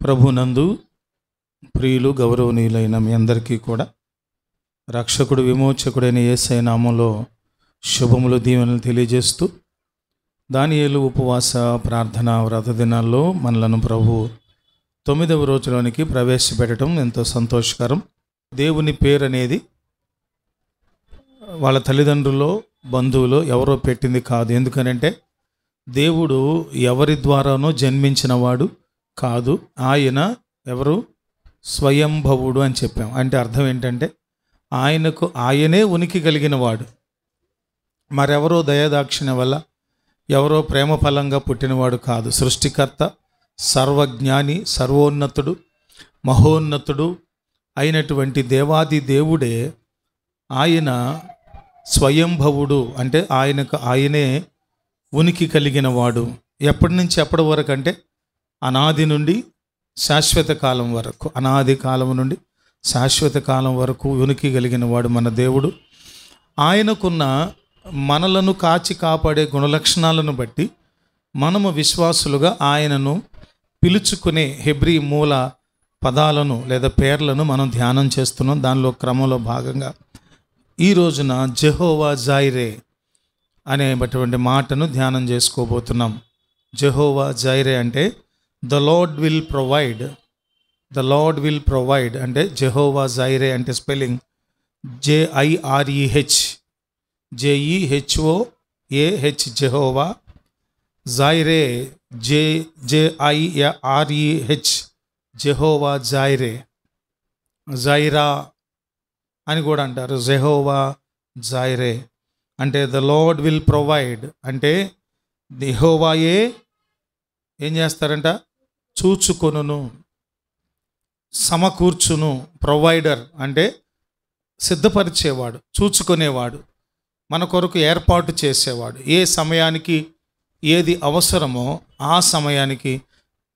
ప్రభునందు ప్రియులు గౌరవనీయులైన మీ అందరికీ కూడా రక్షకుడు విమోచకుడైన యేసయ్య నామములో శుభములు దీవెనలు తెలియజేస్తూ దానియేలు ఉపవాస ప్రార్థన వ్రత దినాల్లో మనలను ప్రభు 9వ రోజులోనికి ప్రవేశపెట్టడం ఎంతో సంతోషకరం. దేవుని పేరు అనేది వాళ్ళ తల్లిదండ్రులు బంధువులు ఎవరో పెట్టింది కాదు. ఎందుకనంటే దేవుడు ఎవరి ద్వారానో జన్మించిన వాడు కాదు. ఆయన ఎవరు? స్వయంభవుడు అని చెప్పాం. అంటే అర్థం ఏంటంటే ఆయనే ఉనికి కలిగిన వాడు. మరెవరో దయాదాక్షిణ్యం వల్ల ఎవరో ప్రేమ ఫలంగా పుట్టినవాడు కాదు. సృష్టికర్త, సర్వజ్ఞాని, సర్వోన్నతుడు, మహోన్నతుడు అయినటువంటి దేవాది దేవుడే ఆయన స్వయంభవుడు. అంటే ఆయనే ఉనికి కలిగిన వాడు. ఎప్పటి నుంచి ఎప్పటి వరకు అంటే అనాది నుండి శాశ్వత కాలం వరకు, అనాది కాలం నుండి శాశ్వత కాలం వరకు ఉనికి కలిగిన వాడు మన దేవుడు. ఆయనకున్న మనలను కాచి కాపాడే గుణలక్షణాలను బట్టి మనము విశ్వాసులుగా ఆయనను పిలుచుకునే హెబ్రీ మూల పదాలను లేదా పేర్లను మనం ధ్యానం చేస్తున్నాం. దానిలో క్రమంలో భాగంగా ఈ రోజున జెహోవా జైరే అనేటువంటి మాటను ధ్యానం చేసుకోబోతున్నాం. జెహోవా జైరే అంటే the lord will provide. The lord will provide అంటే జెహోవా జైరే అంటే spelling JIREH, JEHOAH, Jehovah. Jireh JIREH, Jehovah Jireh. Jaira అని కూడా అంటారు. జెహోవా జైరే అంటే ద లార్డ్ విల్ ప్రొవైడ్ అంటే యెహోవాయే ఏం చేస్తారంట? చూచుకొనును, సమకూర్చును. ప్రొవైడర్ అంటే సిద్ధపరిచేవాడు, చూచుకునేవాడు, మన కొరకు ఏర్పాటు చేసేవాడు. ఏ సమయానికి ఏది అవసరమో ఆ సమయానికి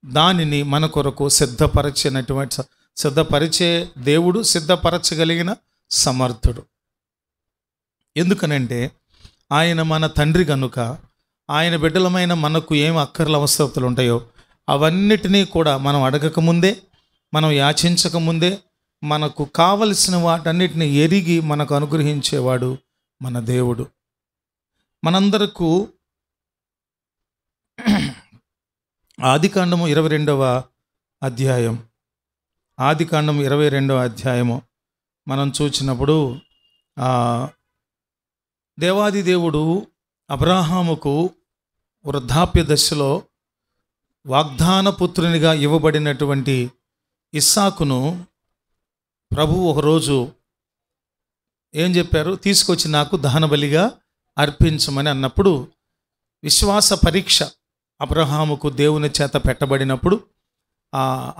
దానిని మన కొరకు సిద్ధపరిచే దేవుడు, సిద్ధపరచగలిగిన సమర్థుడు. ఎందుకనంటే ఆయన మన తండ్రి కనుక ఆయన బిడ్డలమైన మనకు ఏం అక్కర్ల అవసరతలు ఉంటాయో అవన్నిటినీ కూడా మనం అడగకముందే, మనం యాచించకముందే మనకు కావలసిన వాటన్నిటిని ఎరిగి మనకు అనుగ్రహించేవాడు మన దేవుడు. మనందరకు ఆదికాండము 22వ అధ్యాయము మనం చూసినప్పుడు దేవాది దేవుడు అబ్రాహాముకు వృద్ధాప్య దశలో వాగ్దాన పుత్రునిగా ఇవ్వబడినటువంటి ఇస్సాకును ప్రభువు ఒకరోజు ఏం చెప్పారు? తీసుకొచ్చి నాకు దహన బలిగా అర్పించమని అన్నప్పుడు విశ్వాస పరీక్ష అబ్రహాముకు దేవుని చేత పెట్టబడినప్పుడు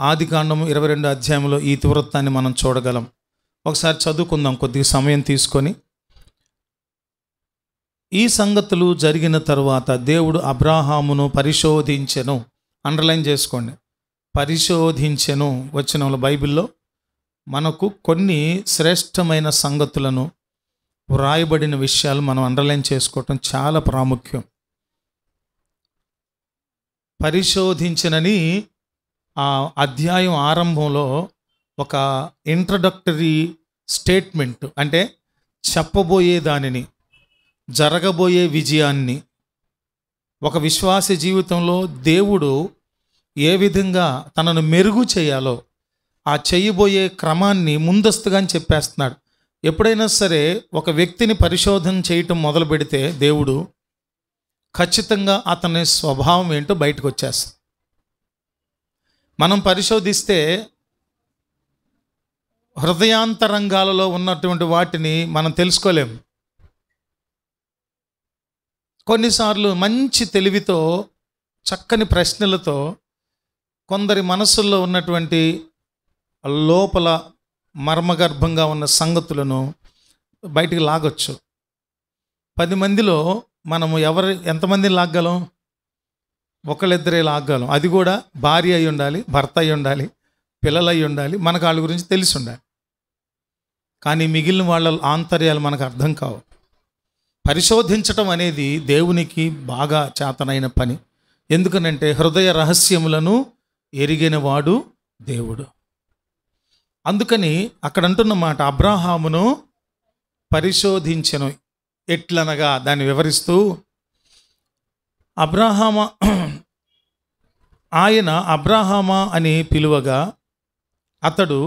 ఆదికాండము 22వ అధ్యాయంలో ఈ ఇతివృత్తాన్ని మనం చూడగలం. ఒకసారి చదువుకుందాం కొద్దిగా సమయం తీసుకొని. ఈ సంగతులు జరిగిన తరువాత దేవుడు అబ్రాహామును పరిశోధించెను. అండర్లైన్ చేసుకోండి, పరిశోధించెను. వచనంలో బైబిల్లో మనకు కొన్ని శ్రేష్టమైన సంగతులను వ్రాయబడిన విషయాలు మనం అండర్లైన్ చేసుకోవటం చాలా ప్రాముఖ్యం. పరిశోధించనని ఆ అధ్యాయం ఆరంభంలో ఒక ఇంట్రడక్టరీ స్టేట్మెంట్, అంటే చెప్పబోయే దానిని, జరగబోయే విజయాన్ని, ఒక విశ్వాస జీవితంలో దేవుడు ఏ విధంగా తనను మెరుగు చేయాలో ఆ చేయబోయే క్రమాన్ని ముందస్తుగా చెప్పేస్తున్నాడు. ఎప్పుడైనా సరే ఒక వ్యక్తిని పరిశోధన చేయటం మొదలు పెడితే దేవుడు ఖచ్చితంగా అతని స్వభావం ఏంటో బయటకు వచ్చేస్తుంది. మనం పరిశోధిస్తే హృదయాంతరంగాలలో ఉన్నటువంటి వాటిని మనం తెలుసుకోలేము. కొన్నిసార్లు మంచి తెలివితో, చక్కని ప్రశ్నలతో కొందరి మనసుల్లో ఉన్నటువంటి లోపల మర్మగర్భంగా ఉన్న సంగతులను బయటికి లాగొచ్చు. 10 మందిలో మనము ఎంతమందిని లాగగలం? ఒకళ్ళిద్దరే లాగగలం. అది కూడా భార్య అయి ఉండాలి, భర్త అయి ఉండాలి, పిల్లలు అయి ఉండాలి, మనకు వాళ్ళ గురించి తెలిసి ఉండాలి. కానీ మిగిలిన వాళ్ళ ఆంతర్యాలు మనకు అర్థం కావు. పరిశోధించటం అనేది దేవునికి బాగా చేతనైన పని. ఎందుకనంటే హృదయ రహస్యములను ఎరిగిన వాడు దేవుడు. అందుకని అక్కడ అంటున్న మాట అబ్రాహామును పరిశోధించెను. ఎట్లనగా దాన్ని వివరిస్తూ ఆయన అబ్రాహామా అని పిలువగా అతడు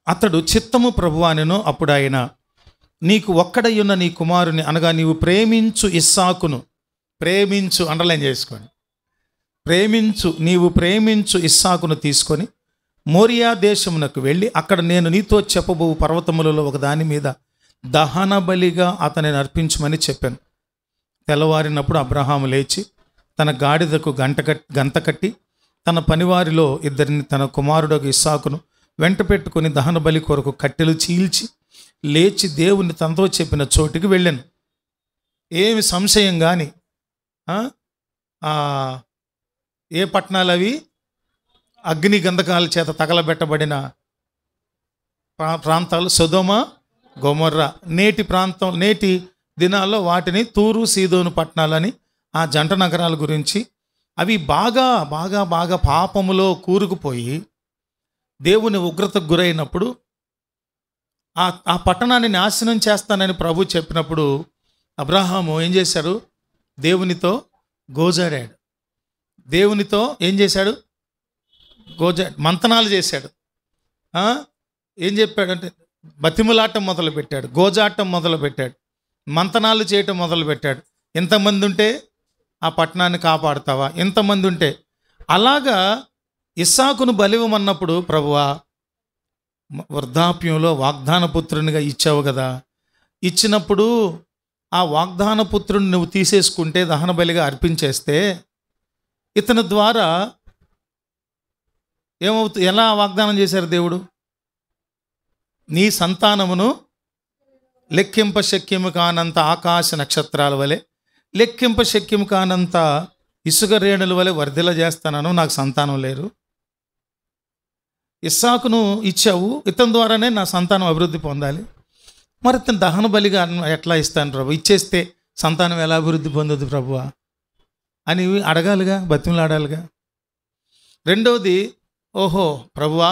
అతడు చిత్తము ప్రభువా అనెను. అప్పుడు ఆయన, నీకు ఒక్కడయ్యున్న నీ కుమారుని అనగా నీవు ప్రేమించు ఇస్సాకును, ప్రేమించు అండర్లైన్ చేసుకోండి, నీవు ప్రేమించు ఇస్సాకును తీసుకొని మోరియా దేశమునకు వెళ్ళి అక్కడ నేను నీతో చెప్పబో పర్వతములలో ఒక దాని మీద దహన బలిగా అతనిని అర్పించమని చెప్పాను. తెల్లవారినప్పుడు అబ్రహాము లేచి తన గాడిదకు గంత కట్టి తన పనివారిలో ఇద్దరిని తన కుమారుడు ఇస్సాకును వెంట పెట్టుకుని దహన బలి కొరకు కట్టెలు చీల్చి లేచి దేవుని తనతో చెప్పిన చోటికి వెళ్ళాను. ఏమి సంశయం కానీ ఏ పట్టణాలు అవి? అగ్ని గంధకాల చేత తగలబెట్టబడిన ప్రాంతాలు సొదొమ గొమొర్రా. నేటి దినాల్లో వాటిని తూరు సీదోను పట్టణాలని ఆ జంట నగరాల గురించి. అవి బాగా బాగా బాగా పాపములో కూరుకుపోయి దేవుని ఉగ్రతకు గురైనప్పుడు ఆ పట్టణాన్ని నాశనం చేస్తానని ప్రభు చెప్పినప్పుడు అబ్రహాము ఏం చేశాడు? దేవునితో గోజాడాడు. దేవునితో ఏం చేశాడు? మంతనాలు చేశాడు. ఏం చెప్పాడంటే బతిములాటం మొదలుపెట్టాడు, గోజాటం మొదలుపెట్టాడు, మంతనాలు చేయటం మొదలుపెట్టాడు. ఎంతమంది ఉంటే ఆ పట్టణాన్ని కాపాడుతావా? ఎంతమంది ఉంటే అలాగా ఇస్సాకును బలివమన్నప్పుడు ప్రభువా వృద్ధాప్యంలో వాగ్దాన పుత్రునిగా ఇచ్చావు కదా, ఇచ్చినప్పుడు ఆ వాగ్దాన పుత్రుని నువ్వు తీసేసుకుంటే దహన బలిగా అర్పించేస్తే ఇతని ద్వారా ఎలా వాగ్దానం చేశారు దేవుడు? నీ సంతానమును లెక్కింప శక్యము కానంత ఆకాశ నక్షత్రాల వలె, లెక్కింప శక్యము కానంత ఇసుక రేణుల వలె వర్ధిల చేస్తానను, నాకు సంతానం లేరు. ఇస్సాకును ఇచ్చావు, ఇతని ద్వారానే నా సంతానం అభివృద్ధి పొందాలి. మరి ఇతను దహన బలిగా ఎట్లా ఇస్తాను ప్రభు? ఇచ్చేస్తే సంతానం ఎలా అభివృద్ధి పొందదు ప్రభువా అని అడగాలిగా, బతిమలాడాలిగా. రెండవది, ఓహో ప్రభువా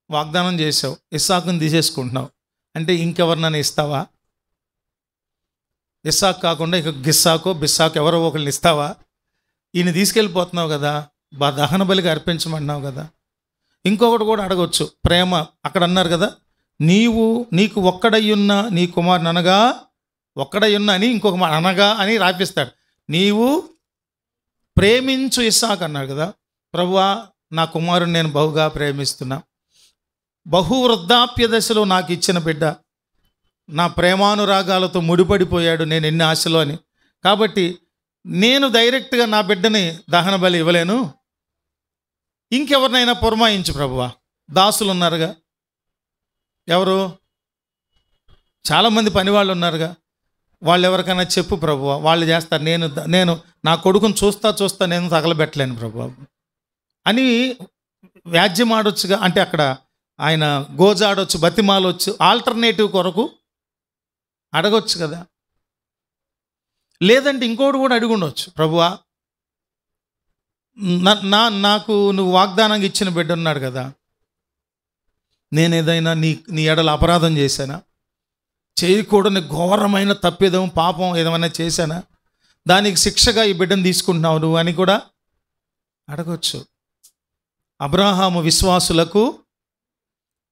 వాగ్దానం చేసావు, ఇస్సాకుని తీసేసుకుంటున్నావు అంటే ఇంకెవరినైనా ఇస్తావా? ఇస్సాకు కాకుండా ఇక గిస్సాకో బిస్సాకు ఎవరో ఒకరిని ఇస్తావా? ఈయన తీసుకెళ్ళిపోతున్నావు కదా, దహన బలిగా అర్పించమన్నావు కదా. ఇంకొకటి కూడా అడగొచ్చు, ప్రేమ. అక్కడ అన్నారు కదా, నీకు ఒక్కడయ్యున్న నీ కుమారుని అనగా, ఒక్కడయ్యున్న అని ఇంకొక అనగా అని రాపిస్తాడు. నీవు ప్రేమించు ఇస్సాకు అన్నాడు కదా. ప్రభువా నా కుమారుని నేను బహుగా ప్రేమిస్తున్నా, బహు వృద్ధాప్య దశలో నాకు ఇచ్చిన బిడ్డ నా ప్రేమానురాగాలతో ముడిపడిపోయాడు, నేను ఎన్ని ఆశలో అని. కాబట్టి నేను డైరెక్ట్గా నా బిడ్డని దహన బలి ఇవ్వలేను, ఇంకెవరినైనా పురమాయించు ప్రభువా. దాసులు ఉన్నారుగా, ఎవరు? చాలామంది పనివాళ్ళు ఉన్నారుగా, వాళ్ళు ఎవరికైనా చెప్పు ప్రభువా, వాళ్ళు చేస్తారు. నేను నా కొడుకుని చూస్తా నేను తగలబెట్టలేను ప్రభువా అని వ్యాజ్యం ఆడొచ్చుగా. అంటే అక్కడ ఆయన గోజాడొచ్చు, బతిమాలొచ్చు, ఆల్టర్నేటివ్ కొరకు అడగొచ్చు కదా. లేదంటే ఇంకోటి కూడా అడిగి ఉండొచ్చు, ప్రభువా నాకు నువ్వు వాగ్దానంగా ఇచ్చిన బిడ్డ ఉన్నాడు కదా, నేను ఏదైనా నీ ఎడల అపరాధం చేశానా, చేయకూడని ఘోరమైన తప్పిదం పాపం ఏదైనా చేశానా, దానికి శిక్షగా ఈ బిడ్డను తీసుకుంటున్నావు నువ్వు అని కూడా అడగొచ్చు. అబ్రాహాము విశ్వాసులకు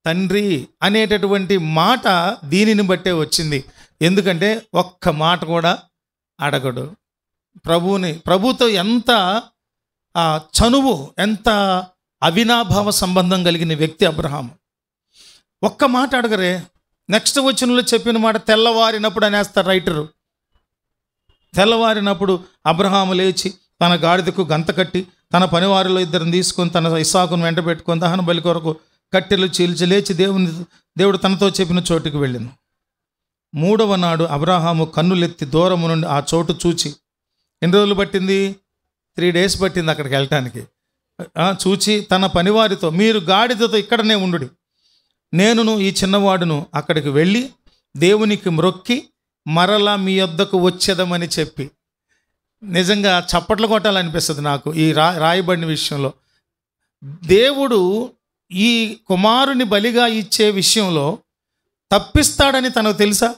తండ్రి అనేటటువంటి మాట దీనిని బట్టే వచ్చింది. ఎందుకంటే ఒక్క మాట కూడా అడగడు. ప్రభుతో ఎంత చనువు, ఎంత అవినాభావ సంబంధం కలిగిన వ్యక్తి అబ్రహాము. ఒక్క మాట అడగరే. నెక్స్ట్ వచనంలో చెప్పిన మాట తెల్లవారినప్పుడు అనేస్తారు రైటరు. తెల్లవారినప్పుడు అబ్రహాము లేచి తన గాడిదకు గంత కట్టి తన పనివారిలో ఇద్దరిని తీసుకొని తన ఇస్సాకును వెంట పెట్టుకొని దహన బలి కొరకు కట్టెలు చీల్చి లేచి దేవుడు తనతో చెప్పిన చోటుకి వెళ్ళాను. మూడవ నాడు అబ్రహాము కన్నులెత్తి దూరము నుండి ఆ చోటు చూచి, ఎన్ని రోజులు పట్టింది? 3 days పట్టింది అక్కడికి వెళ్ళటానికి. చూచి తన పనివారితో, మీరు గాడిదతో ఇక్కడనే ఉండుడి, నేనును ఈ చిన్నవాడును అక్కడికి వెళ్ళి దేవునికి మ్రొక్కి మరలా మీ యొద్దకు వచ్చేదమని చెప్పి. నిజంగా చప్పట్లు కొట్టాలనిపిస్తుంది నాకు ఈ రాయబడిన విషయంలో. దేవుడు ఈ కుమారుని బలిగా ఇచ్చే విషయంలో తప్పిస్తాడని తనకు తెలుసా?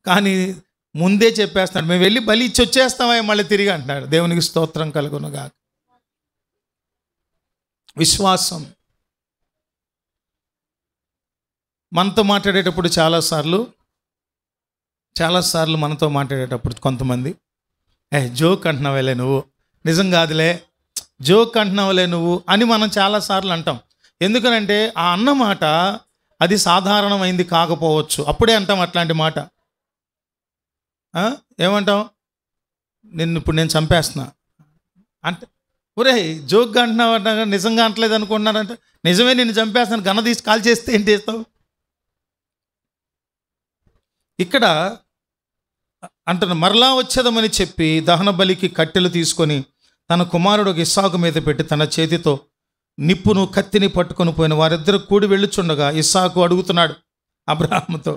కానీ ముందే చెప్పేస్తాడు, మేము వెళ్ళి బలి ఇచ్చి వచ్చేస్తామా మళ్ళీ తిరిగి అంటున్నాడు. దేవునికి స్తోత్రం కలుగునుగా. విశ్వాసం. మనతో మాట్లాడేటప్పుడు చాలాసార్లు మనతో మాట్లాడేటప్పుడు కొంతమంది జోక్ అంటున్నావులే నువ్వు, నిజం కాదులే జోక్ అంటున్నావులే నువ్వు అని మనం చాలాసార్లు అంటాం. ఎందుకనంటే ఆ అన్నమాట అది సాధారణమైంది కాకపోవచ్చు. అప్పుడే అంటాం అట్లాంటి మాట. ఏమంటాం? ఇప్పుడు నేను చంపేస్తున్నా అంటే, ఒరే జోక్గా అంటున్నావు అంట, నిజంగా అంటలేదు అనుకుంటున్నారంటే, నిజమే నిన్ను చంపేస్తాను, గన్న తీసి కాల్ చేస్తే ఏం చేస్తావు? ఇక్కడ అంటున్నా, మరలా వచ్చేదమని చెప్పి దహన బలికి కట్టెలు తీసుకొని తన కుమారుడు ఇస్సాకు మీద పెట్టి తన చేతితో నిప్పును కత్తిని పట్టుకొని పోయిన వారిద్దరు కూడి వెళ్ళుచుండగా ఇస్సాకు అడుగుతున్నాడు అబ్రాహాముతో,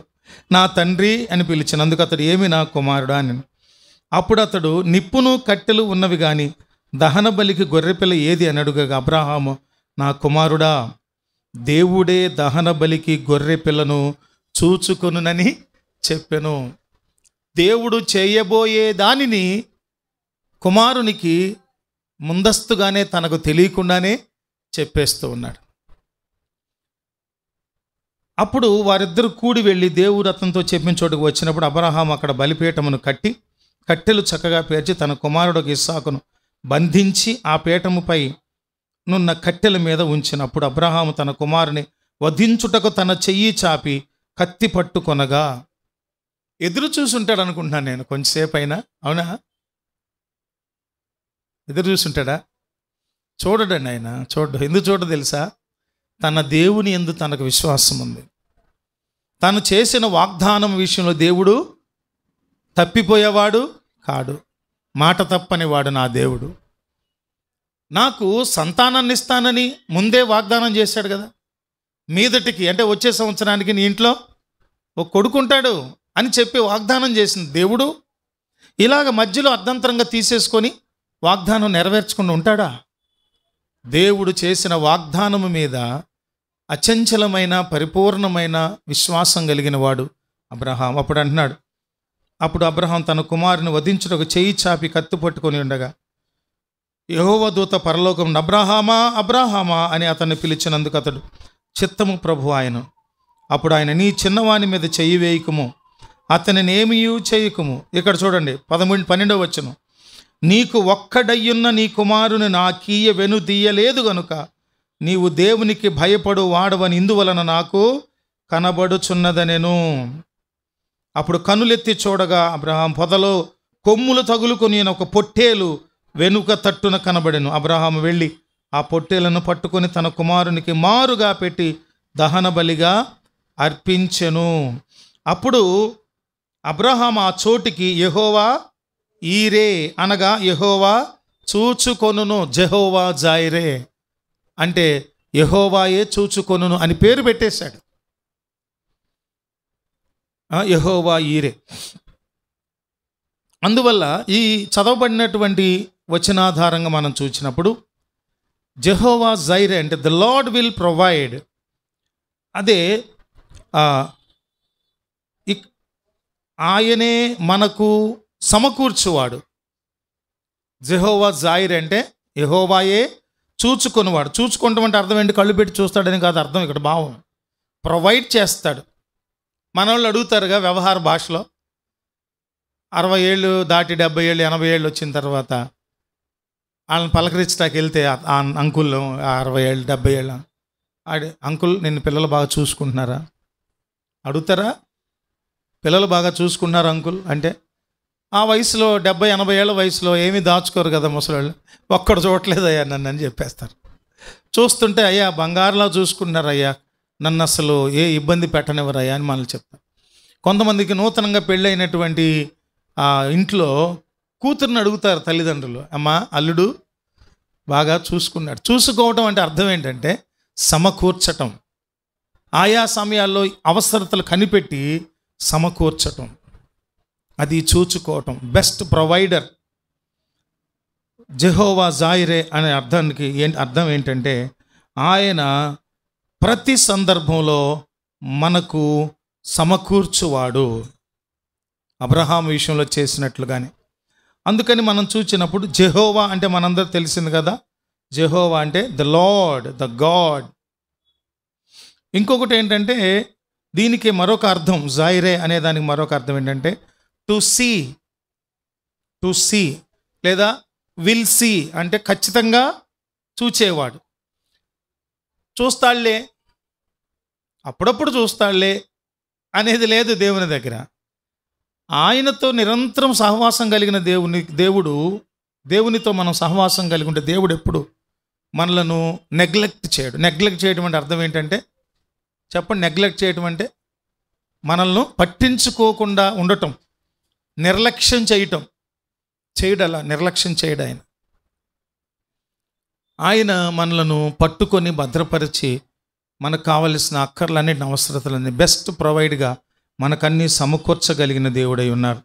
నా తండ్రి అని పిలిచినందుకు అతడు, ఏమి నా కుమారుడా అని. అప్పుడు అతడు, నిప్పును కట్టెలు ఉన్నవి కానీ దహన బలికి గొర్రెపిల్ల ఏది అని అడుగగా అబ్రాహాము, నా కుమారుడా, దేవుడే దహన బలికి గొర్రె పిల్లను చూచుకొనునని చెప్పెను. దేవుడు చేయబోయే దానిని కుమారునికి ముందస్తుగానే తనకు తెలియకుండానే చెప్పేస్తూ ఉన్నాడు. అప్పుడు వారిద్దరు కూడి వెళ్ళి దేవుడు అతనితో చెప్పిన చోటుకు వచ్చినప్పుడు అబ్రహాము అక్కడ బలిపీఠమును కట్టి కట్టెలు చక్కగా పేర్చి తన కుమారుడు ఇస్సాకును బంధించి ఆ పీఠముపై నున్న కట్టెల మీద ఉంచినప్పుడు అబ్రహాము తన కుమారుని వధించుటకు తన చెయ్యి చాపి కత్తి పట్టుకొనగా, ఎదురు చూసుంటాడు అనుకుంటున్నాను నేను కొంచెంసేపు అయినా. అవునా? ఎదురు చూసుంటాడా? చూడడండి ఆయన, ఎందుకు చూడ తెలుసా? తన దేవుని యందు తనకు విశ్వాసం ఉంది. తను చేసిన వాగ్దానం విషయంలో దేవుడు తప్పిపోయేవాడు కాడు, మాట తప్పని వాడు నా దేవుడు. నాకు సంతానాన్ని ఇస్తానని ముందే వాగ్దానం చేశాడు కదా. మీదటికి అంటే వచ్చే సంవత్సరానికి నీ ఇంట్లో ఒక కొడుకుంటాడు అని చెప్పి వాగ్దానం చేసిన దేవుడు ఇలాగ మధ్యలో అర్ధంతరంగా తీసేసుకొని వాగ్దానం నెరవేర్చకుండా ఉంటాడా? దేవుడు చేసిన వాగ్దానము మీద అచంచలమైన పరిపూర్ణమైన విశ్వాసం కలిగిన వాడు అబ్రహాం. అప్పుడు అబ్రహాం తన కుమారుని వధించుటకు చేయి చాపి కత్తి పట్టుకొని ఉండగా యెహోవా దూత పరలోకం, అబ్రహామా అబ్రహామా అని అతన్ని పిలిచినందుకు అతడు, చిత్తము ప్రభు ఆయన. అప్పుడు ఆయన, నీ చిన్నవాని మీద చెయ్యి వేయకము, అతనిని ఏమీయూ చేయకము. ఇక్కడ చూడండి 12వ వచనం, నీకు ఒక్కడయ్యున్న నీ కుమారుని నాకీయ వెనుదీయలేదు గనుక నీవు దేవునికి భయపడు వాడవని ఇందువలన నాకు కనబడుచున్నదనెను. అప్పుడు కనులెత్తి చూడగా అబ్రహాం పొదలో కొమ్ములు తగులుకొని ఒక పొట్టేలు వెనుక తట్టున కనబడెను. అబ్రహాము వెళ్ళి ఆ పొట్టేలను పట్టుకొని తన కుమారునికి మారుగా పెట్టి దహన బలిగా అర్పించెను. అప్పుడు అబ్రహాం ఆ చోటికి యెహోవా ఈరే అనగా యెహోవా చూచుకొనును, జెహోవా జాయిరే అంటే యెహోవాయే చూచుకొనును అని పేరు పెట్టేశాడు. యెహోవా ఈరే. అందువల్ల ఈ చదవబడినటువంటి వచనాధారంగా మనం చూసినప్పుడు జెహోవా జైరే అంటే ద లార్డ్ విల్ ప్రొవైడ్, అదే ఆయనే మనకు సమకూర్చువాడు. జెహోవా జాయిరే అంటే యెహోవాయే చూచుకునేవాడు. చూచుకుంటాం అంటే అర్థం ఏంటి? కళ్ళు పెట్టి చూస్తాడని కాదు అర్థం. ఇక్కడ భావం ప్రొవైడ్ చేస్తాడు. మన వాళ్ళు అడుగుతారుగా వ్యవహార భాషలో, 60 ఏళ్ళు దాటి 70 ఏళ్ళు 80 ఏళ్ళు వచ్చిన తర్వాత వాళ్ళని పలకరించడానికి వెళ్తే ఆ అంకుల్ 60 ఏళ్ళు 70 ఏళ్ళు అంకుల్ నిన్ను పిల్లలు బాగా చూసుకుంటున్నారా అడుగుతారా? పిల్లలు బాగా చూసుకున్నారు అంకుల్ అంటే ఆ వయసులో 70-80 ఏళ్ళ వయసులో ఏమీ దాచుకోరు కదా ముసలాళ్ళు. ఒక్కడు చూడట్లేదు అయ్యా నన్ను అని చెప్పేస్తారు. చూస్తుంటే అయ్యా బంగారులా చూసుకున్నారు అయ్యా, నన్ను అసలు ఏ ఇబ్బంది పెట్టనివ్వరు అయ్యా అని మనల్ని చెప్తారు. కొంతమందికి నూతనంగా పెళ్ళైనటువంటి ఇంట్లో కూతుర్ని అడుగుతారు తల్లిదండ్రులు, అమ్మా అల్లుడు బాగా చూసుకున్నాడు. చూసుకోవటం అంటే అర్థం ఏంటంటే సమకూర్చటం. ఆయా సమయాల్లో అవసరతలు కనిపెట్టి సమకూర్చటం, అది చూచుకోవటం. Best provider. జెహోవా జాయిరే అనే అర్థం ఏంటంటే ఆయన ప్రతి సందర్భంలో మనకు సమకూర్చువాడు, అబ్రహాం విషయంలో చేసినట్లుగానే. అందుకని మనం చూసినప్పుడు జెహోవా అంటే మనందరూ తెలిసింది కదా, జెహోవా అంటే ద లార్డ్, ద గాడ్. ఇంకొకటి ఏంటంటే దీనికి మరొక అర్థం, జాయిరే అనే దానికి మరొక అర్థం ఏంటంటే టు సీ లేదా విల్ సీ అంటే ఖచ్చితంగా చూచేవాడు. చూస్తాళ్లే, అప్పుడప్పుడు చూస్తాళ్లే అనేది లేదు దేవుని దగ్గర. ఆయనతో నిరంతరం సహవాసం కలిగిన దేవునితో మనం సహవాసం కలిగి ఉంటే దేవుడు ఎప్పుడు మనలను నెగ్లెక్ట్ చేయడు. నెగ్లెక్ట్ చేయడం అంటే అర్థం ఏంటంటే చెప్పండి. నెగ్లెక్ట్ చేయడం అంటే మనల్ని పట్టించుకోకుండా ఉండటం, నిర్లక్ష్యం చేయటం. చేయడలా నిర్లక్ష్యం చేయడు ఆయన. ఆయన మనలను పట్టుకొని భద్రపరిచి మనకు కావలసిన అక్కర్లన్నిటిని, అవసరతలన్నీ బెస్ట్ ప్రొవైడ్గా మనకన్నీ సమకూర్చగలిగిన దేవుడై ఉన్నారు.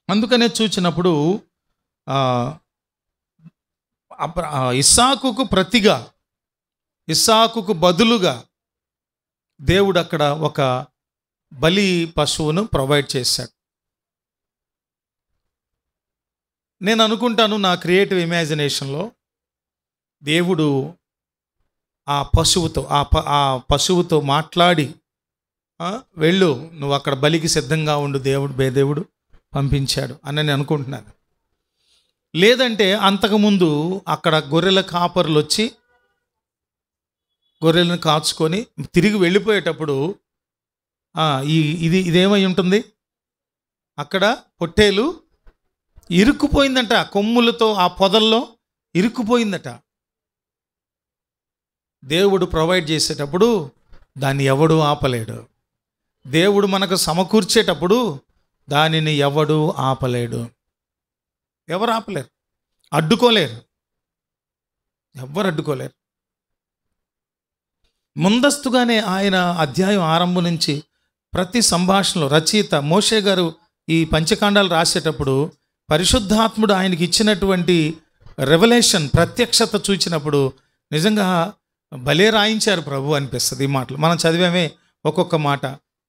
అందుకనే చూచినప్పుడు ఇస్సాకుకు ప్రతిగా, ఇస్సాకుకు బదులుగా దేవుడు అక్కడ ఒక బలి పశువును ప్రొవైడ్ చేశాడు. నేను అనుకుంటాను నా క్రియేటివ్ ఇమాజినేషన్లో దేవుడు ఆ పశువుతో మాట్లాడి, వెళ్ళు నువ్వు అక్కడ బలికి సిద్ధంగా ఉండు, దేవుడు పంపించాడు అని నేను అనుకుంటున్నాను. లేదంటే అంతకుముందు అక్కడ గొర్రెల కాపరులు వచ్చి గొర్రెలను కాచుకొని తిరిగి వెళ్ళిపోయేటప్పుడు ఇదేమై ఉంటుంది, అక్కడ పొట్టేలు ఇరుక్కుపోయిందంట, కొమ్ములతో ఆ పొదల్లో ఇరుక్కుపోయిందట. దేవుడు ప్రొవైడ్ చేసేటప్పుడు దాన్ని ఎవడు ఆపలేడు. దేవుడు మనకు సమకూర్చేటప్పుడు దానిని ఎవడు ఆపలేడు. ఎవరు ఆపలేరు, అడ్డుకోలేరు, ఎవరు అడ్డుకోలేరు. ముందస్తుగానే ఆయన అధ్యాయం ఆరంభం నుంచి ప్రతి సంభాషణలో రచయిత మోషే గారు ఈ పంచకాండాలు రాసేటప్పుడు పరిశుద్ధాత్ముడు ఆయనకి ఇచ్చినటువంటి రెవల్యూషన్, ప్రత్యక్షత చూచినప్పుడు నిజంగా భలే రాయించారు ప్రభు అనిపిస్తుంది. ఈ మాటలు మనం చదివామే. ఒక్కొక్క మాట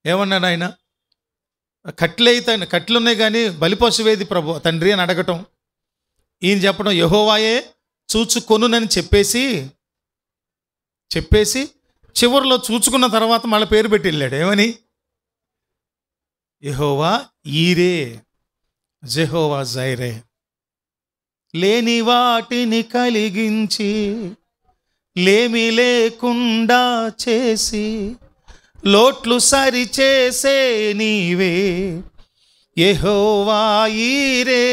ఏమన్నాడు ఆయన, కట్లున్నాయి కానీ బలిపశువేది ప్రభు తండ్రి అని అడగటం, ఈయన చెప్పడం యెహోవాయే చూచుకొనునని చెప్పేసి చివరిలో చూచుకున్న తర్వాత మళ్ళీ పేరు పెట్టి వెళ్ళాడు. ఏమని? యెహోవా ఈరే, జెహోవా జైరే. లేని వాటిని కలిగించి లేమి లేకుండా చేసి లోట్లు సరిచేసే నీవే యెహోవా ఈరే.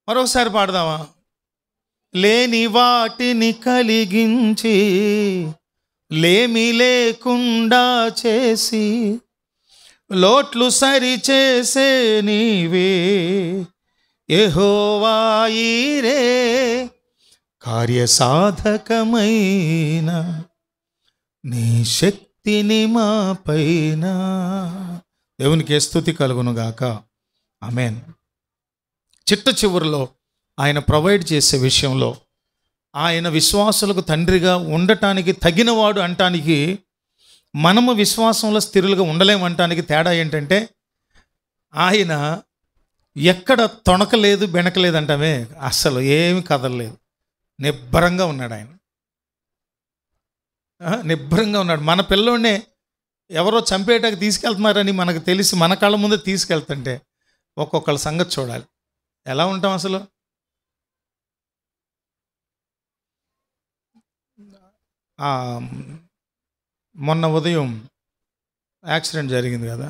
మరోసారి పాడదామా? లేని వాటిని కలిగించి లేమి లేకుండా చేసి లోట్లు సరిచేసే నీవే యెహోవా ఈరే. కార్యసాధకమైన నీ శక్తిని మా పైన. దేవునికి స్తుతి కలుగునుగాక. ఆమేన్. చిట్ట చివరిలో ఆయన ప్రొవైడ్ చేసే విషయంలో ఆయన విశ్వాసులకు తండ్రిగా ఉండటానికి తగినవాడు అంటానికి, మనము విశ్వాసంలో స్థిరులుగా ఉండలేమంటానికి తేడా ఏంటంటే ఆయన ఎక్కడ తొణకలేదు, బెణకలేదు అంటామే, అస్సలు ఏమి కదలలేదు. నిబ్బరంగా ఉన్నాడు ఆయన, నిబ్బరంగా ఉన్నాడు. మన పిల్లోనే ఎవరో చంపేయటానికి తీసుకెళ్తున్నారని మనకు తెలిసి మన కళ్ళ ముందే తీసుకెళ్తుంటే ఒక్కొక్కళ్ళ సంగతి చూడాలి. ఎలా ఉంటాం అసలు? మొన్న ఉదయం యాక్సిడెంట్ జరిగింది కదా,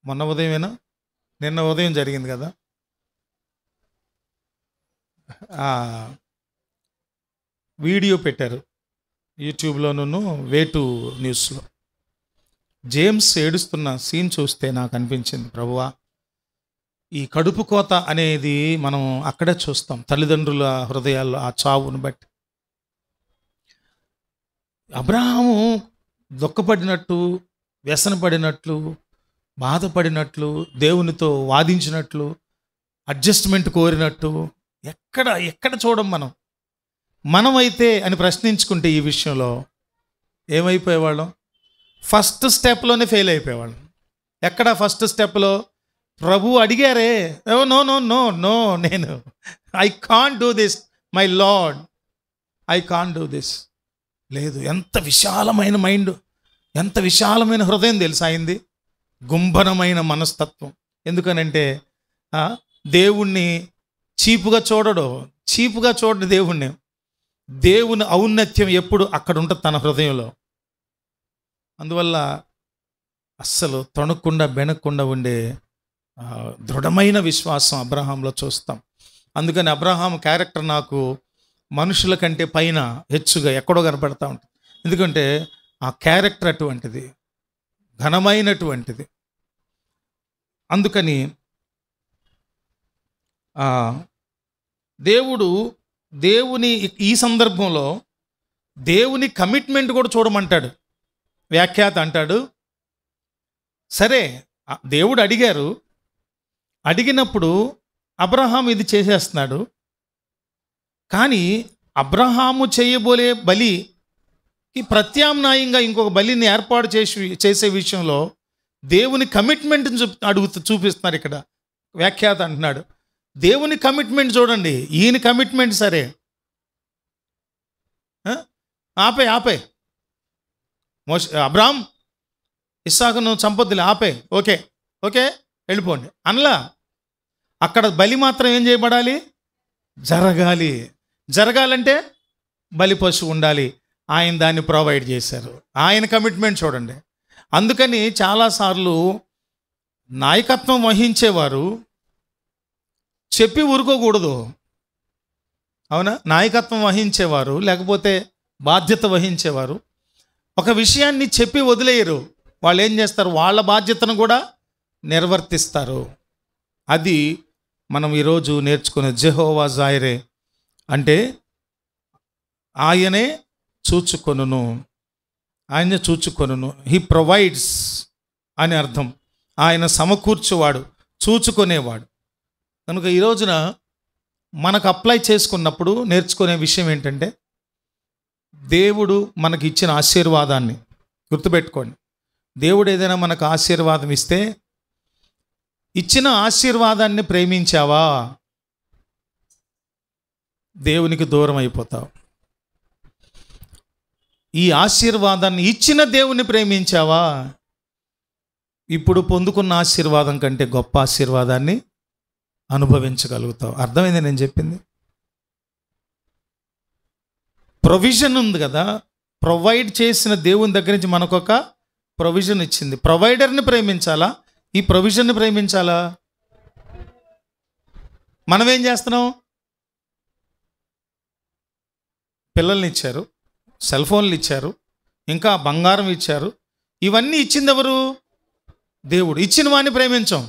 మొన్న ఉదయమేనా నిన్న ఉదయం జరిగింది కదా. వీడియో పెట్టారు యూట్యూబ్లోనూ వేటు న్యూస్లో. జేమ్స్ ఏడుస్తున్న సీన్ చూస్తే నాకు అనిపించింది, ప్రభువా ఈ కడుపు కోత అనేది మనం అక్కడే చూస్తాం, తల్లిదండ్రుల హృదయాల్లో ఆ చావును బట్టి. అబ్రహాము దుఃఖపడినట్టు, వ్యసనపడినట్లు, బాధపడినట్లు, దేవునితో వాదించినట్లు, అడ్జస్ట్మెంట్ కోరినట్టు ఎక్కడ చూడం మనమైతే అని ప్రశ్నించుకుంటే ఈ విషయంలో ఏమైపోయేవాళ్ళం? First స్టెప్లోనే fail అయిపోయేవాళ్ళం. ఎక్కడ ఫస్ట్ స్టెప్లో? ప్రభు అడిగారే, నో నో నో నో నేను I can't do this my lord, I can't do this. లేదు, ఎంత విశాలమైన మైండ్, ఎంత విశాలమైన హృదయం తెలుసా అయింది, గుంభనమైన మనస్తత్వం. ఎందుకనంటే దేవుణ్ణి చీపుగా చూడడు దేవుణ్ణి. దేవుని ఔన్నత్యం ఎప్పుడు అక్కడ ఉంటుంది తన హృదయంలో. అందువల్ల అస్సలు తొణకుండా బెనకుండా ఉండే దృఢమైన విశ్వాసం అబ్రహాంలో చూస్తాం. అందుకని అబ్రహాం క్యారెక్టర్ నాకు మనుషుల కంటే పైన హెచ్చుగా ఎక్కడో కనపడతా ఉంటుంది. ఎందుకంటే ఆ క్యారెక్టర్ అటువంటిది, ఘనమైనటువంటిది. అందుకని దేవుని ఈ సందర్భంలో దేవుని కమిట్మెంట్ కూడా చూడమంటాడు. వ్యాఖ్యాత అంటాడు, సరే దేవుడు అడిగినప్పుడు అబ్రహాం ఇది చేసేస్తున్నాడు, కానీ అబ్రహాము చేయబోలే బలికి ప్రత్యామ్నాయంగా ఇంకొక బలిని ఏర్పాటు చేసే విషయంలో దేవుని కమిట్మెంట్ని చూపిస్తున్నారు. ఇక్కడ వ్యాఖ్యాత అంటున్నాడు, దేవుని కమిట్మెంట్ చూడండి, ఈయన కమిట్మెంట్ సరే, ఆపే అబ్రహాం ఇస్సాకును చంపొద్దులే, ఆపే, ఓకే వెళ్ళిపోండి అనలా. అక్కడ బలి మాత్రం ఏం చేయబడాలి? జరగాలంటే బలి పశువు ఉండాలి. ఆయన దాన్ని ప్రొవైడ్ చేశారు. ఆయన కమిట్మెంట్ చూడండి. అందుకని చాలాసార్లు నాయకత్వం వహించేవారు చెప్పి ఊరుకోకూడదు. అవునా? నాయకత్వం వహించేవారు లేకపోతే బాధ్యత వహించేవారు ఒక విషయాన్ని చెప్పి వదిలేయరు. వాళ్ళు ఏం చేస్తారు? వాళ్ళ బాధ్యతను కూడా నిర్వర్తిస్తారు. అది మనం ఈరోజు నేర్చుకునే జెహోవా జాయిరే అంటే ఆయనే చూచుకొనును, హీ ప్రొవైడ్స్ అని అర్థం. ఆయన సమకూర్చువాడు, చూచుకునేవాడు. కనుక ఈ రోజున మనకు అప్లై చేసుకున్నప్పుడు నేర్చుకునే విషయం ఏంటంటే, దేవుడు మనకి ఇచ్చిన ఆశీర్వాదాన్ని గుర్తుపెట్టుకోండి. దేవుడు ఏదైనా మనకు ఆశీర్వాదం ఇస్తే, ఇచ్చిన ఆశీర్వాదాన్ని ప్రేమించావా, దేవునికి దూరం అయిపోతావు. ఈ ఆశీర్వాదాన్ని ఇచ్చిన దేవుని ప్రేమించావా, ఇప్పుడు పొందుకున్న ఆశీర్వాదం కంటే గొప్ప ఆశీర్వాదాన్ని అనుభవించగలుగుతావు. అర్థమైంది నేను చెప్పింది? ప్రొవిజన్ ఉంది కదా, ప్రొవైడ్ చేసిన దేవుని దగ్గర నుంచి మనకొక ప్రొవిజన్ ఇచ్చింది. ప్రొవైడర్ని ప్రేమించాలా, ఈ ప్రొవిజన్ని ప్రేమించాలా? మనం ఏం చేస్తున్నాం? పిల్లల్ని ఇచ్చారు, సెల్ ఫోన్లు ఇచ్చారు, ఇంకా బంగారం ఇచ్చారు. ఇవన్నీ ఇచ్చింది ఎవరు? దేవుడు. ఇచ్చిన వాడిని ప్రేమించాం,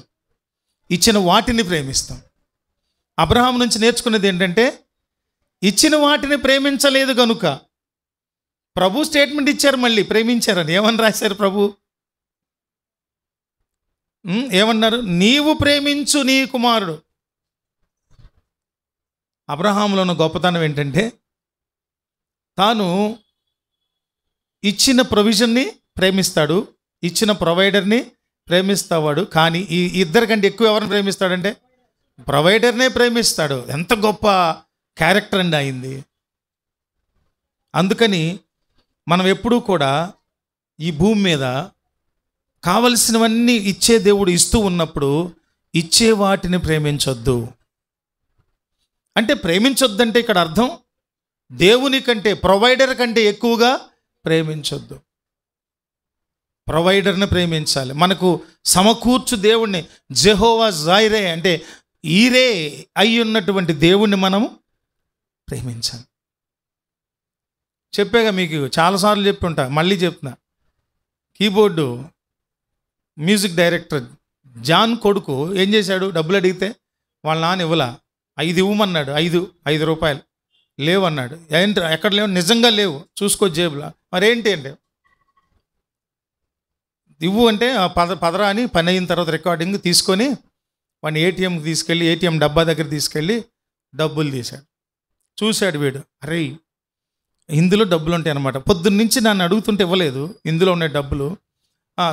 ఇచ్చిన వాటిని ప్రేమిస్తాం. అబ్రహాం నుంచి నేర్చుకునేది ఏంటంటే, ఇచ్చిన వాటిని ప్రేమించలేదు కనుక ప్రభు స్టేట్మెంట్ ఇచ్చారు, మళ్ళీ ప్రేమించారని. ఏమని రాశారు ప్రభు? ఏమన్నారు? నీవు ప్రేమించు నీ కుమారుడు. అబ్రహాంలో ఉన్న గొప్పతనం ఏంటంటే, తాను ఇచ్చిన ప్రొవిజన్ని ప్రేమిస్తాడు, ఇచ్చిన ప్రొవైడర్ని ప్రేమిస్తావాడు. కానీ ఈ ఇద్దరికంటే ఎక్కువ ఎవరిని ప్రేమిస్తాడంటే ప్రొవైడర్నే ప్రేమిస్తాడు. ఎంత గొప్ప క్యారెక్టర్ అండి అయింది. అందుకని మనం ఎప్పుడూ కూడా ఈ భూమి మీద కావలసినవన్నీ ఇచ్చే దేవుడు ఇస్తూ ఉన్నప్పుడు ఇచ్చే వాటిని ప్రేమించొద్దు. అంటే ప్రేమించొద్దంటే ఇక్కడ అర్థం దేవుని కంటే, ప్రొవైడర్ కంటే ఎక్కువగా ప్రేమించొద్దు. ప్రొవైడర్ని ప్రేమించాలి. మనకు సమకూర్చు దేవుణ్ణి, జెహోవా జాయిరే అంటే ఈరే అయి ఉన్నటువంటి దేవుణ్ణి మనము ప్రేమించాలి. చెప్పాగా మీకు చాలాసార్లు చెప్పి ఉంటా, మళ్ళీ చెప్తున్నా. కీబోర్డు మ్యూజిక్ డైరెక్టర్ జాన్ కొడుకు ఏం చేశాడు? డబ్బులు అడిగితే వాళ్ళ నాన్న ఇవ్వలా, 5 ఇవ్వమన్నాడు. 5 రూపాయలు లేవు అన్నాడు. ఏంటి ఎక్కడ లేవు? నిజంగా లేవు, చూసుకో జేబులో. మరేంటి అంటే ఇవ్వు అంటే పదరా అని పని అయిన తర్వాత రికార్డింగ్ తీసుకొని వాడిని ఏటీఎంకి తీసుకెళ్ళి ఏటీఎం డబ్బా దగ్గర తీసుకెళ్ళి డబ్బులు తీశాడు. చూశాడు వీడు, అరే ఇందులో డబ్బులు ఉంటాయి అన్నమాట. పొద్దున్న నుంచి నన్ను అడుగుతుంటే ఇవ్వలేదు, ఇందులో ఉన్నాయి డబ్బులు.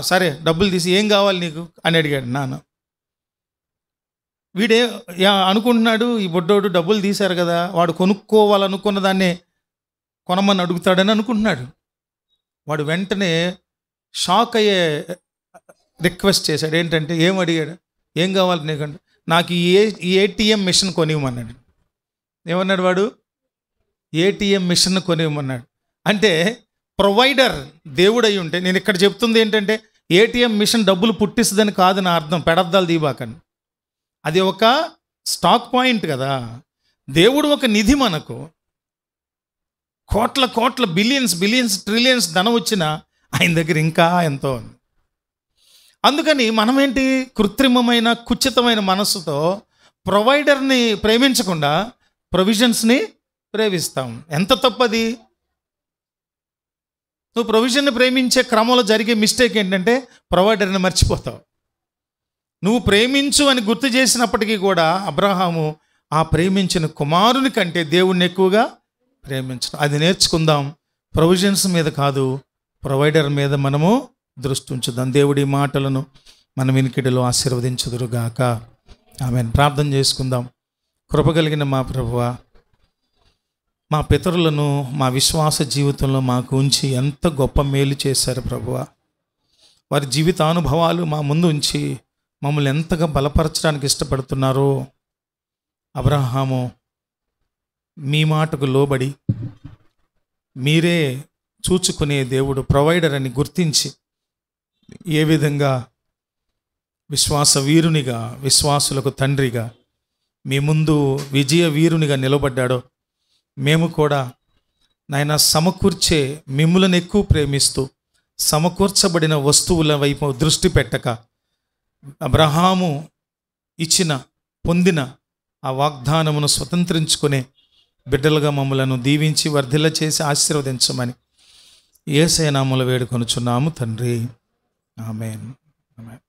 సరే డబ్బులు తీసి ఏం కావాలి నీకు అని అడిగాడు నాన్న. వీడే అనుకుంటున్నాడు, ఈ బొడ్డోడు డబ్బులు తీశారు కదా, వాడు కొనుక్కోవాలనుకున్న దాన్ని కొనమని అడుగుతాడని అనుకుంటున్నాడు. వాడు వెంటనే షాక్ అయ్యే రిక్వెస్ట్ చేశాడు. ఏంటంటే ఏం అడిగాడు? ఏం కావాలి నీకంటే, నాకు ఈ ఏటీఎం మిషన్ కొనివ్వమన్నాడు. ఏమన్నాడు వాడు? ఏటీఎం మిషన్ కొనివ్వమన్నాడు. అంటే ప్రొవైడర్ దేవుడు అయి ఉంటే, నేను ఇక్కడ చెప్తుంది ఏంటంటే ఏటీఎం మిషన్ డబ్బులు పుట్టిస్తుందని కాదు నా అర్థం, పెడద్దాలు దీబాకండి. అది ఒక స్టాక్ పాయింట్ కదా. దేవుడు ఒక నిధి, మనకు కోట్ల కోట్ల బిలియన్స్ ట్రిలియన్స్ ధనం వచ్చినా ఆయన దగ్గర ఇంకా ఎంతో ఉంది. అందుకని మనమేంటి, కృత్రిమమైన కుచితమైన మనస్సుతో ప్రొవైడర్ని ప్రేమించకుండా ప్రొవిజన్స్ని ప్రేమిస్తాం. ఎంత తప్పది? నువ్వు ప్రొవిజన్ని ప్రేమించే క్రమంలో జరిగే మిస్టేక్ ఏంటంటే ప్రొవైడర్ని మర్చిపోతావు. నువ్వు ప్రేమించు అని గుర్తు చేసినప్పటికీ కూడా అబ్రహాము ఆ ప్రేమించిన కుమారుని కంటే దేవుణ్ణి ఎక్కువగా ప్రేమించడం. అది నేర్చుకుందాం. ప్రొవిజన్స్ మీద కాదు, ప్రొవైడర్ మీద మనము దృష్టి ఉంచుదాం. దేవుడి మాటలను మన వినికిడిలో ఆశీర్వదించుదురుగాక. ఆమెన్. ప్రార్థన చేసుకుందాం. కృపగలిగిన మా ప్రభువా, మా పితరులను మా విశ్వాస జీవితంలో మాకు ఉంచి ఎంత గొప్ప మేలు చేశారు ప్రభువా. వారి జీవితానుభవాలు మా ముందు ఉంచి మమ్మల్ని ఎంతగా బలపరచడానికి ఇష్టపడుతున్నారో. అబ్రహాము మీ మాటకు లోబడి మీరే చూచుకునే దేవుడు, ప్రొవైడర్ అని గుర్తించి ఏ విధంగా విశ్వాస వీరునిగా, విశ్వాసులకు తండ్రిగా మీ ముందు విజయ వీరునిగా నిలబడ్డాడో, మేము కూడా నాయన సమకూర్చే మిమ్ములను ఎక్కువ ప్రేమిస్తూ సమకూర్చబడిన వస్తువుల వైపు దృష్టి పెట్టక అబ్రహాము ఇచ్చిన పొందిన ఆ వాగ్దానమును స్వతంత్రించుకునే బిడ్డలుగా మమ్మలను దీవించి వర్ధిల్ల చేసి ఆశీర్వదించమని యేసయ్య నామములో వేడుకొనుచున్నాము తండ్రి. ఆమేన్. ఆమేన్.